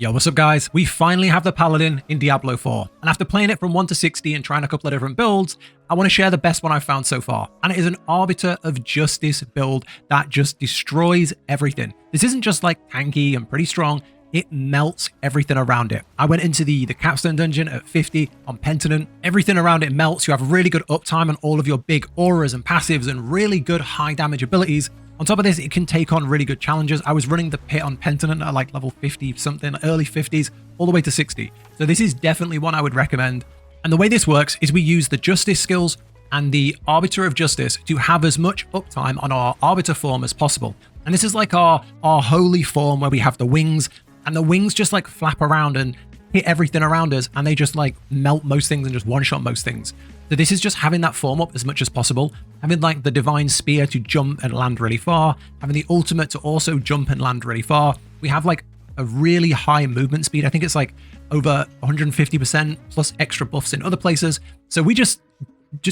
Yo, what's up guys? We finally have the Paladin in Diablo 4, and after playing it from 1 to 60 and trying a couple of different builds, I want to share the best one I've found so far, and it is an Arbiter of Justice build that just destroys everything. This isn't just like tanky and pretty strong, it melts everything around it. I went into the capstone dungeon at 50 on Penitence. Everything around it melts. You have really good uptime on all of your big auras and passives and really good high damage abilities. On top of this, it can take on really good challenges. I was running the pit on Penitence at like level 50 something, early 50s, all the way to 60. So this is definitely one I would recommend. And the way this works is we use the Justice skills and the Arbiter of Justice to have as much uptime on our Arbiter form as possible. And this is like our holy form where we have the wings, and the wings just like flap around and hit everything around us, and they just like melt most things and just one-shot most things. So this is just having that form up as much as possible, having like the Divine Spear to jump and land really far, having the ultimate to also jump and land really far. We have like a really high movement speed. I think it's like over 150% plus extra buffs in other places. So we just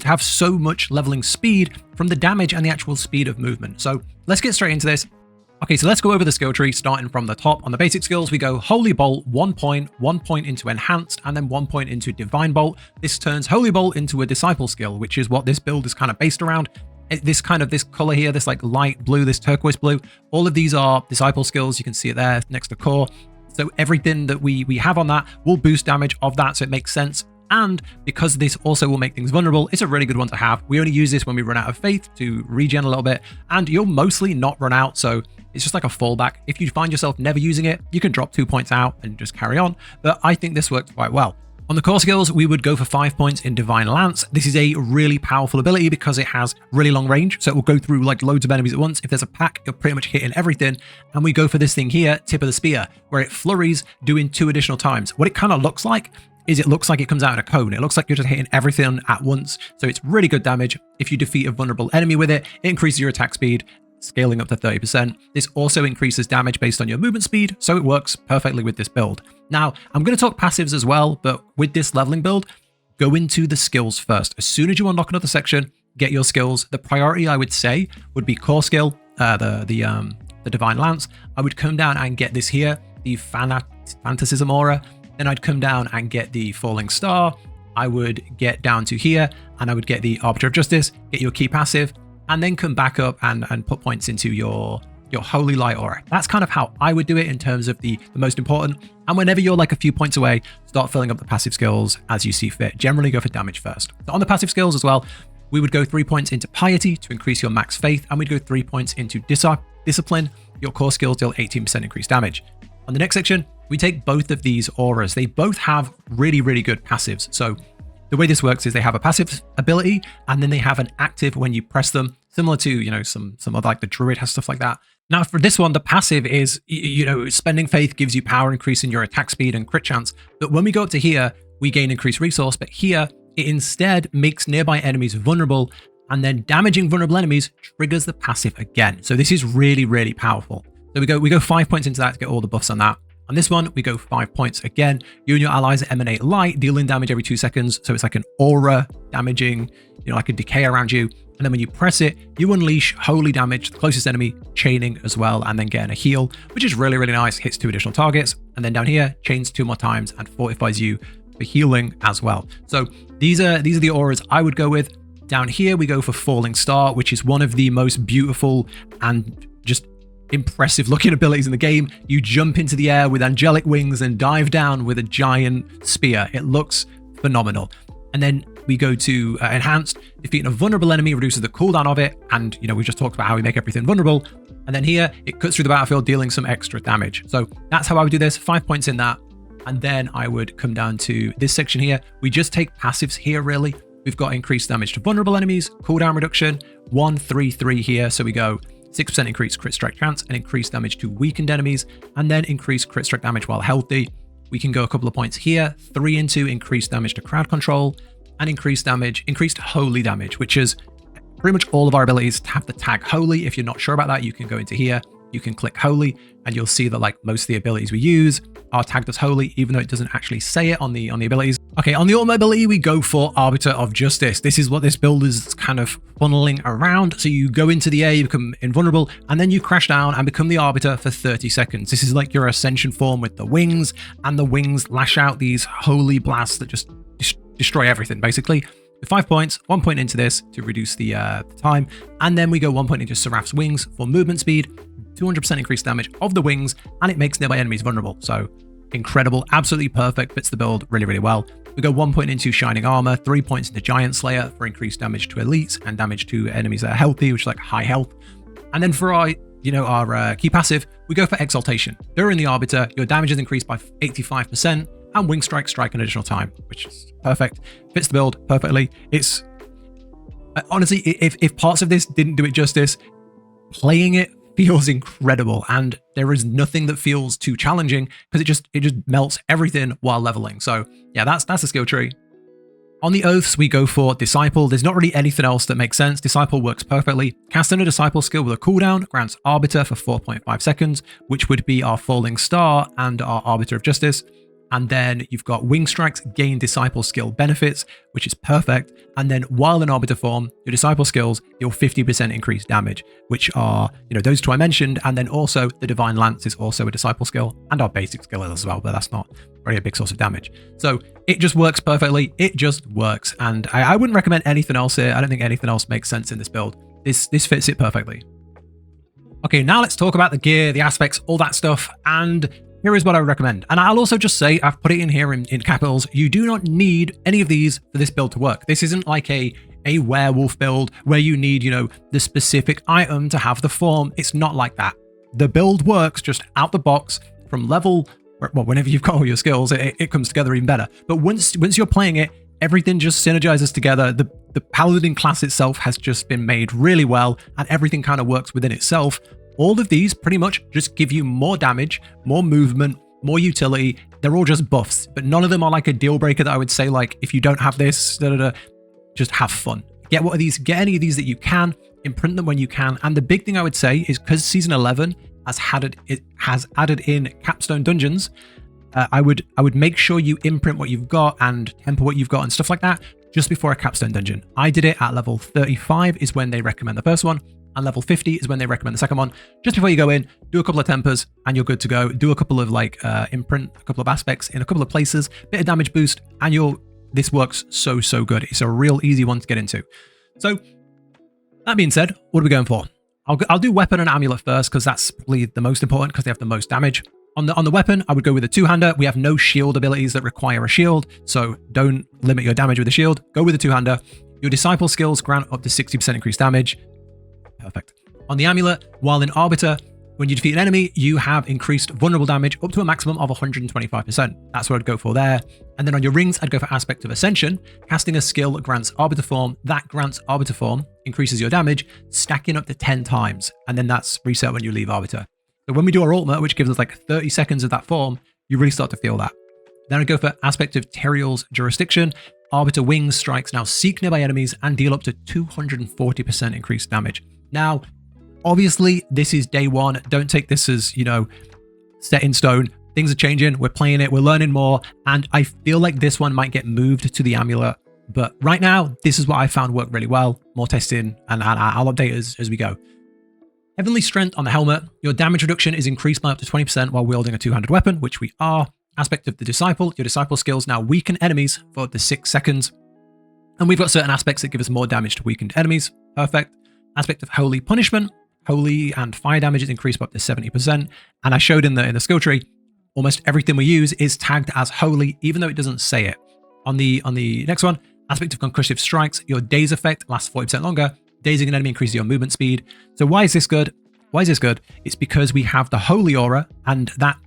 have so much leveling speed from the damage and the actual speed of movement. So let's get straight into this. Okay, so let's go over the skill tree starting from the top. On the basic skills, we go Holy Bolt, 1 point, 1 point into Enhanced, and then 1 point into Divine Bolt. This turns Holy Bolt into a Disciple skill, which is what this build is kind of based around. This color here, this like light blue, this turquoise blue, all of these are Disciple skills. You can see it there next to Core. So everything that we have on that will boost damage of that, so it makes sense. And because this also will make things vulnerable, it's a really good one to have. We only use this when we run out of faith to regen a little bit, and you'll mostly not run out, so it's just like a fallback. If you find yourself never using it, you can drop 2 points out and just carry on, but I think this worked quite well. On the core skills, we would go for 5 points in Divine Lance. This is a really powerful ability because it has really long range, so it will go through like loads of enemies at once. If there's a pack, you're pretty much hitting everything. And we go for this thing here, Tip of the Spear, where it flurries doing 2 additional times. What it kind of looks like is it looks like it comes out in a cone. It looks like you're just hitting everything at once. So it's really good damage. If you defeat a vulnerable enemy with it, it increases your attack speed, scaling up to 30%. This also increases damage based on your movement speed, so it works perfectly with this build. Now, I'm going to talk passives as well, but with this leveling build, go into the skills first. As soon as you unlock another section, get your skills. The priority, I would say, would be core skill, the Divine Lance. I would come down and get this here, the Fanaticism Aura. Then I'd come down and get the Falling Star. I would get down to here, and I would get the Arbiter of Justice, get your key passive, and then come back up and put points into your Holy Light Aura. That's kind of how I would do it in terms of the most important. And whenever you're like a few points away, start filling up the passive skills as you see fit. Generally go for damage first. So on the passive skills as well, we would go 3 points into Piety to increase your max faith, and we'd go 3 points into Discipline. Your core skills deal 18% increased damage. On the next section, we take both of these auras. They both have really, really good passives. So the way this works is they have a passive ability, and then they have an active when you press them, similar to, you know, some other like the Druid has stuff like that. Now for this one, the passive is, you know, spending faith gives you power, increasing your attack speed and crit chance. But when we go up to here, we gain increased resource, but here it instead makes nearby enemies vulnerable, and then damaging vulnerable enemies triggers the passive again. So this is really, really powerful. So we go 5 points into that to get all the buffs on that. On this one, we go 5 points again. You and your allies emanate light, dealing damage every 2 seconds. So it's like an aura damaging, you know, like a decay around you. And then when you press it, you unleash holy damage, the closest enemy, chaining as well, and then getting a heal, which is really, really nice. Hits 2 additional targets. And then down here, chains 2 more times and fortifies you for healing as well. So these are the auras I would go with. Down here, we go for Falling Star, which is one of the most beautiful and just impressive looking abilities in the game. You jump into the air with angelic wings and dive down with a giant spear. It looks phenomenal. And then we go to Enhanced. Defeating a vulnerable enemy reduces the cooldown of it, and you know, we just talked about how we make everything vulnerable. And then here it cuts through the battlefield, dealing some extra damage. So that's how I would do this. 5 points in that. And then I would come down to this section here. We just take passives here, really. We've got increased damage to vulnerable enemies, cooldown reduction, 1, 3, 3 here. So we go 6% increased crit strike chance and increased damage to weakened enemies, and then increased crit strike damage while healthy. We can go a couple of points here, 3 into increased damage to crowd control, and increased holy damage, which is pretty much all of our abilities have the tag holy. If you're not sure about that, you can go into here, you can click holy, and you'll see that like most of the abilities we use are tagged as holy, even though it doesn't actually say it on the abilities. Okay, on the ultimate ability, we go for Arbiter of Justice. This is what this build is kind of funneling around. So you go into the air, you become invulnerable, and then you crash down and become the Arbiter for 30 seconds. This is like your Ascension form with the wings, and the wings lash out these holy blasts that just destroy everything, basically. With 5 points, 1 point into this to reduce the time, and then we go 1 point into Seraph's wings for movement speed, 200% increased damage of the wings, and it makes nearby enemies vulnerable. So incredible, absolutely perfect, fits the build really, really well. We go 1 point into Shining Armor, 3 points into Giant Slayer for increased damage to elites and damage to enemies that are healthy, which is like high health. And then for our, our key passive, we go for Exaltation. During the Arbiter, your damage is increased by 85%, and Wing Strike an additional time, which is perfect. Fits the build perfectly. It's honestly, if parts of this didn't do it justice, playing it feels incredible, and there is nothing that feels too challenging because it just melts everything while leveling. So yeah, that's the skill tree. On the oaths, we go for Disciple. There's not really anything else that makes sense. Disciple works perfectly. Casting a Disciple skill with a cooldown grants Arbiter for 4.5 seconds, which would be our Falling Star and our Arbiter of Justice. And then you've got Wing Strikes gain Disciple skill benefits, which is perfect. And then while in Arbiter form, your Disciple skills, you'll 50% increased damage, which are, those two I mentioned. And then also the Divine Lance is also a Disciple skill, and our basic skill as well, but that's not really a big source of damage. So it just works perfectly. It just works. And I wouldn't recommend anything else here. I don't think anything else makes sense in this build. This fits it perfectly. Okay, now let's talk about the gear, the aspects, all that stuff. And here is what I would recommend. And I'll also just say, I've put it in here in capitals, you do not need any of these for this build to work. This isn't like a werewolf build where you need, the specific item to have the form. It's not like that. The build works just out the box from level, well, whenever you've got all your skills, it comes together even better. But once you're playing it, everything just synergizes together. The Paladin class itself has just been made really well, and everything kind of works within itself. All of these pretty much just give you more damage, more movement, more utility. They're all just buffs, but none of them are like a deal breaker that I would say, like, if you don't have this, just have fun. Get any of these that you can, imprint them when you can. And the big thing I would say is, because Season 11 has added in capstone dungeons, I would make sure you imprint what you've got and temper what you've got and stuff like that just before a capstone dungeon. I did it at level 35 is when they recommend the first one, and level 50 is when they recommend the second one. Just before you go in, do a couple of tempers and you're good to go. Do a couple of imprint, a couple of aspects in a couple of places, bit of damage boost, and this works so good. It's a real easy one to get into. So that being said, what are we going for? I'll do weapon and amulet first, because that's probably the most important, because they have the most damage. On the weapon, I would go with a two-hander. We have no shield abilities that require a shield, so don't limit your damage with a shield. Go with a two-hander. Your Disciple skills grant up to 60% increased damage. Perfect. On the amulet, while in Arbiter, when you defeat an enemy, you have increased vulnerable damage up to a maximum of 125%. That's what I'd go for there. And then on your rings, I'd go for Aspect of Ascension. Casting a skill grants Arbiter form. That grants Arbiter form, increases your damage, stacking up to 10 times. And then that's reset when you leave Arbiter. So when we do our ultimate, which gives us like 30 seconds of that form, you really start to feel that. Then I'd go for Aspect of Teriel's Jurisdiction. Arbiter Wings strikes now seek nearby enemies and deal up to 240% increased damage. Now, obviously, this is day one. Don't take this as, set in stone. Things are changing. We're playing it. We're learning more. And I feel like this one might get moved to the amulet. But right now, this is what I found worked really well. More testing, and I'll update as we go. Heavenly Strength on the helmet. Your damage reduction is increased by up to 20% while wielding a two-handed weapon, which we are. Aspect of the Disciple. Your Disciple skills now weaken enemies for up to 6 seconds. And we've got certain aspects that give us more damage to weakened enemies. Perfect. Aspect of Holy Punishment. Holy and fire damage is increased by up to 70%. And I showed in the skill tree, almost everything we use is tagged as holy, even though it doesn't say it. On the next one, Aspect of Concussive Strikes. Your daze effect lasts 40% longer. Dazing an enemy increases your movement speed. So why is this good? It's because we have the Holy Aura, and that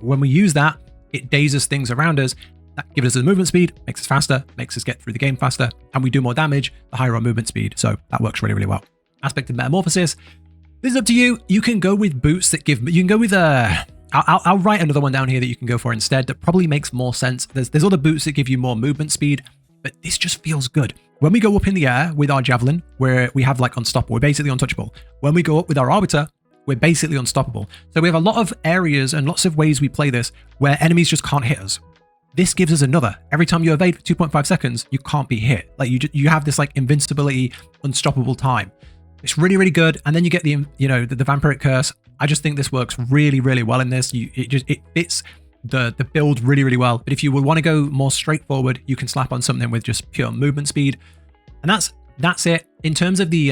when we use that, it dazes things around us. That gives us the movement speed, makes us faster, makes us get through the game faster, and we do more damage the higher our movement speed. So that works really, really well. Aspect of Metamorphosis. This is up to you. You can go with boots that give. You can go with I'll write another one down here that you can go for instead. That probably makes more sense. There's other boots that give you more movement speed, but this just feels good. When we go up in the air with our javelin, where we have like unstoppable, we're basically untouchable. When we go up with our Arbiter, we're basically unstoppable. So we have a lot of areas and lots of ways we play this where enemies just can't hit us. This gives us another. Every time you evade for 2.5 seconds, you can't be hit. Like you have this like invincibility, unstoppable time. It's really, really good. And then you get the, you know, the vampiric curse. I just think this works really, really well in this. It fits the build really, really well. But if you would want to go more straightforward, you can slap on something with just pure movement speed. And that's it. In terms of the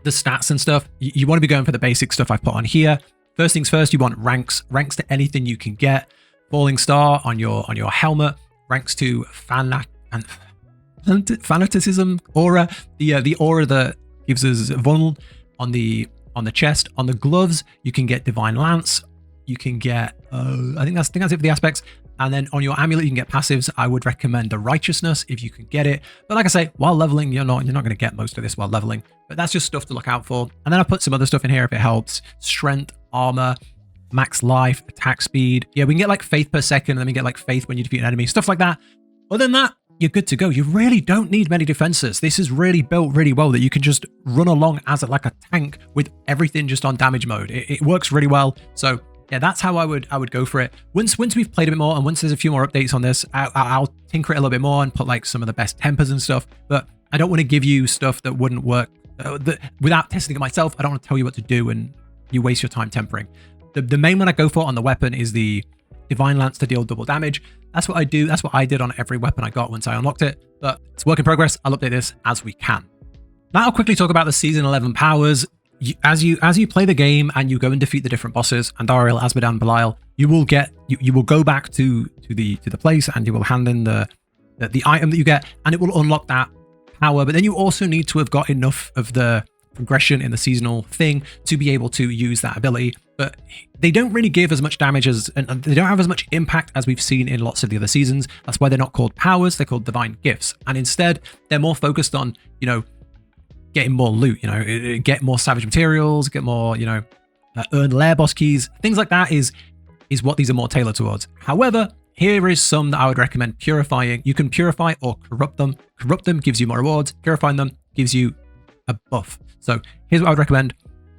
stats and stuff, you want to be going for the basic stuff I've put on here. First things first, you want ranks to anything you can get. Falling Star on your helmet, ranks to fanaticism aura, the aura that gives us vulnerable on the chest. On the gloves, you can get Divine Lance. You can get I think that's it for the aspects. And then on your amulet, you can get passives. I would recommend the Righteousness if you can get it. But like I say, while leveling, you're not going to get most of this while leveling. But that's just stuff to look out for. And then I put some other stuff in here if it helps. Strength, armor, max life, attack speed. Yeah, we can get like faith per second, and then we get like faith when you defeat an enemy, stuff like that. Other than that, you're good to go. You really don't need many defenses. This is really built really well that you can just run along as like a tank with everything just on damage mode. It works really well. So yeah, that's how I would go for it. Once we've played a bit more and once there's a few more updates on this, I'll tinker it a little bit more and put like some of the best tempers and stuff. But I don't want to give you stuff that wouldn't work without testing it myself. I don't want to tell you what to do and you waste your time tempering. The main one I go for on the weapon is the Divine Lance to deal double damage. That's what I do. That's what I did on every weapon I got once I unlocked it. But it's a work in progress. I'll update this as we can. Now I'll quickly talk about the Season 11 powers. As you play the game and you go and defeat the different bosses, Andariel, Azmodan, Belial, you will go back to the place and you will hand in the item that you get, and it will unlock that power. But then you also need to have got enough of the progression in the seasonal thing to be able to use that ability. But they don't really give as much damage and they don't have as much impact as we've seen in lots of the other seasons. That's why they're not called powers, they're called divine gifts. And instead, they're more focused on, you know, getting more loot, you know, get more savage materials, get more, you know, earn lair boss keys, things like that is what these are more tailored towards. However, here is some that I would recommend purifying. You can purify or corrupt them. Corrupt them gives you more rewards. Purifying them gives you a buff. So here's what I would recommend.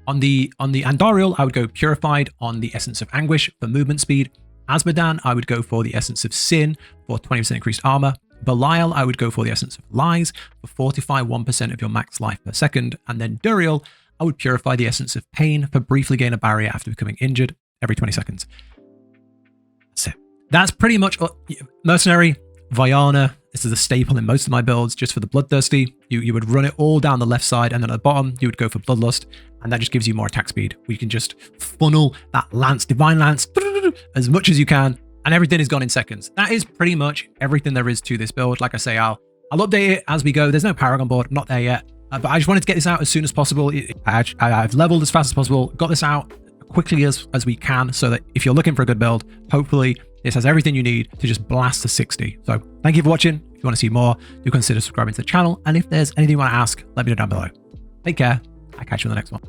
On the Andariel, I would go Purified on the Essence of Anguish for movement speed. Azmodan, I would go for the Essence of Sin for 20% increased armor. Belial, I would go for the Essence of Lies for fortify 1% of your max life per second. And then Duriel, I would purify the Essence of Pain for briefly gain a barrier after becoming injured every 20 seconds. That's it. That's pretty much Mercenary, Vajana. This is a staple in most of my builds, just for the Bloodthirsty. You would run it all down the left side, and then at the bottom, you would go for Bloodlust, and that just gives you more attack speed. We can just funnel that Lance, Divine Lance, as much as you can, and everything is gone in seconds. That is pretty much everything there is to this build. Like I say, I'll update it as we go. There's no Paragon board, I'm not there yet, but I just wanted to get this out as soon as possible. I've leveled as fast as possible, got this out quickly as we can, so that if you're looking for a good build, hopefully this has everything you need to just blast to 60. So thank you for watching. If you want to see more, do consider subscribing to the channel. And if there's anything you want to ask, let me know down below. Take care. I'll catch you in the next one.